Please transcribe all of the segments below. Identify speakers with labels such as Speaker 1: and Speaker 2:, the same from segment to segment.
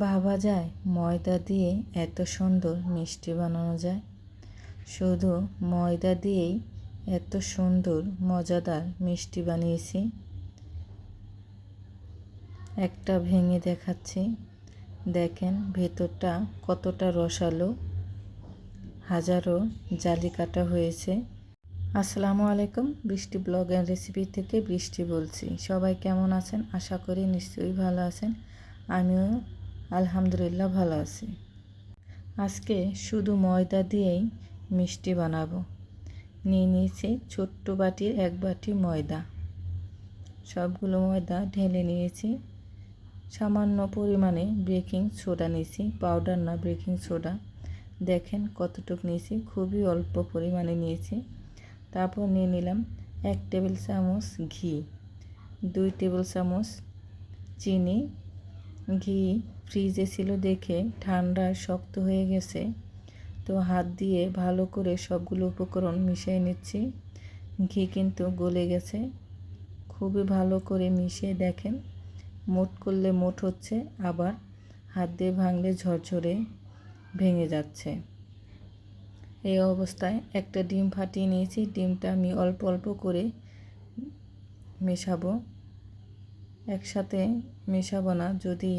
Speaker 1: ভাবা যায় ময়দা দিয়ে এত সুন্দর মিষ্টি বানানো যায়। শুধু ময়দা দিয়েই এত সুন্দর মজাদার মিষ্টি বানিয়েছি। একটা ভেঙে দেখাচ্ছি, দেখেন ভেতরটা কতটা রসালো, হাজারো জালি কাটা হয়েছে। আসসালামু আলাইকুম, বৃষ্টি ব্লগ অ্যান্ড রেসিপি থেকে বৃষ্টি বলছি। সবাই কেমন আছেন? আশা করি নিশ্চয়ই ভালো আছেন। আমিও আলহামদুলিল্লাহ ভালো আছি। আজকে শুধু ময়দা দিয়েই মিষ্টি বানাবো। নিয়ে নিয়েছি ছোট্ট বাটির 1 বাটি ময়দা। সবগুলো ময়দা ঢেলে নিয়েছি। সামান্য পরিমাণে বেকিং সোডা নিয়েছি, পাউডার না, বেকিং সোডা। দেখেন কতটুকু নিয়েছি, খুবই অল্প পরিমাণে নিয়েছি। তারপর নিয়ে নিলাম 1 টেবিল চামচ ঘি, 2 টেবিল চামচ চিনি। ঘি ফ্রিজে ছিল দেখে ঠান্ডায় শক্ত হয়ে গেছে, তো হাত দিয়ে ভালো করে সবগুলো উপকরণ মিশিয়ে নিচ্ছি। ঘি কিন্তু গলে গেছে। খুবই ভালো করে মিশিয়ে দেখেন, মোট করলে মোট হচ্ছে, আবার হাত দিয়ে ভাঙলে ঝরঝরে ভেঙে যাচ্ছে। এই অবস্থায় একটা ডিম ফাটিয়ে নিয়েছি। ডিমটা আমি অল্প অল্প করে মেশাবো, একসাথে মেশাবো না, যদি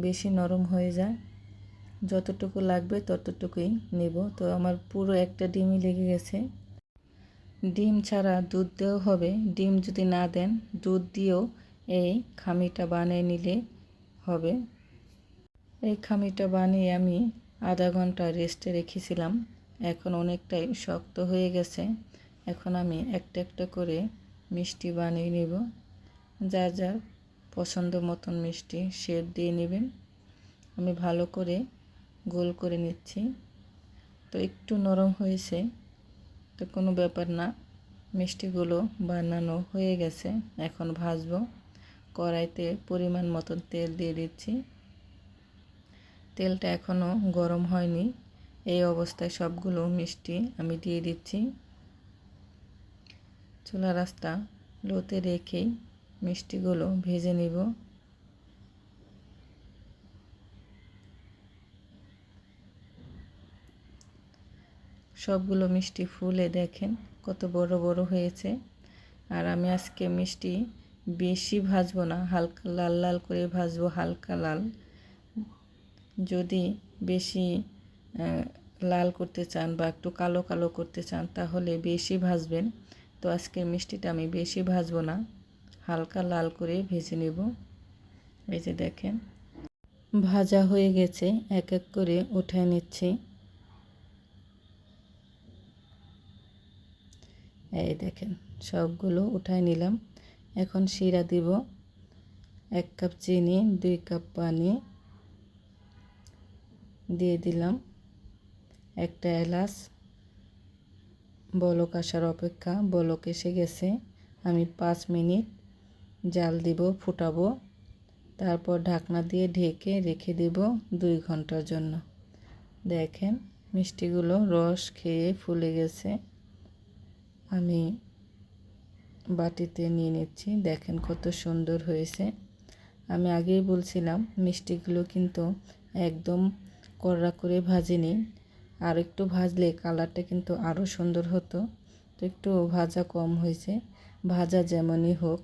Speaker 1: বেশি নরম হয়ে যায়। যতটুকু লাগবে ততটুকুই নেব। তো আমার পুরো একটা ডিমই লেগে গেছে। ডিম ছাড়া দুধ দেওয়া হবে। ডিম যদি না দেন, দুধ দিয়েও এই খামিটা বানিয়ে নিলে হবে। এই খামিটা বানিয়ে আমি আধা ঘন্টা রেস্টে রেখেছিলাম। এখন অনেকটাই শক্ত হয়ে গেছে। এখন আমি একটা একটা করে মিষ্টি বানিয়ে নেব। যার যার পছন্দ মতন মিষ্টি শেপ দিয়ে নেবেন। আমি ভালো করে গোল করে নিচ্ছি। তো একটু নরম হয়েছে, তো কোনো ব্যাপার না, মিষ্টিগুলো বানানো হয়ে গেছে। এখন ভাজবো। কড়াইতে পরিমাণ মতন তেল দিয়ে দিচ্ছি। তেলটা এখনও গরম হয়নি। এই অবস্থায় সবগুলো মিষ্টি আমি দিয়ে দিচ্ছি। চুলার আঁচটা লোতে রেখেই মিষ্টিগুলো ভেজে নিব। সবগুলো মিষ্টি ফুলে দেখেন কত বড় বড় হয়েছে। আর আমি আজকে মিষ্টি বেশি ভাজবো না, হালকা লাল লাল করে ভাজবো, হালকা লাল। যদি বেশি লাল করতে চান বা একটু কালো কালো করতে চান তাহলে বেশি ভাজবেন। তো আজকে মিষ্টিটা আমি বেশি ভাজবো না, হালকা লাল করে ভেজে নেব। এই যে দেখেন ভাজা হয়ে গেছে, এক এক করে উঠায় নিচ্ছি। এই দেখেন সবগুলো উঠায় নিলাম। এখন শিরা দিব। 1 কাপ চিনি, 2 কাপ পানি দিয়ে দিলাম। একটা এলাচ। বলক আসার অপেক্ষা। বলক এসে গেছে। আমি 5 মিনিট জাল দিব, ফুটাবো। তারপর ঢাকনা দিয়ে ঢেকে রেখে দেব 2 ঘন্টার জন্য। দেখেন মিষ্টিগুলো রস খেয়ে ফুলে গেছে। আমি বাটিতে নিয়ে নিচ্ছি। দেখেন কত সুন্দর হয়েছে। আমি আগেই বলছিলাম মিষ্টিগুলো কিন্তু একদম কড়া করে ভাজিনি, আর একটু ভাজলে কালারটা কিন্তু আরও সুন্দর হতো। তো একটু ভাজা কম হয়েছে। ভাজা যেমনই হোক,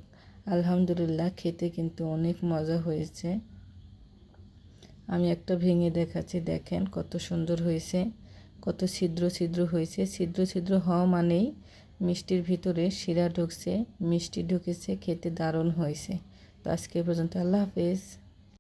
Speaker 1: আলহামদুলিল্লাহ খেতে কিন্তু অনেক মজা হয়েছে। আমি একটা ভেঙে দেখাচ্ছি, দেখেন কত সুন্দর হয়েছে, কত ছিদ্র ছিদ্র হয়েছে। ছিদ্র ছিদ্র হওয়া মানেই মিষ্টির ভিতরে শিরা ঢুকছে, মিষ্টি ঢুকেছে, খেতে দারুণ হয়েছে। তো আজকে পর্যন্ত, আল্লাহ হাফেজ।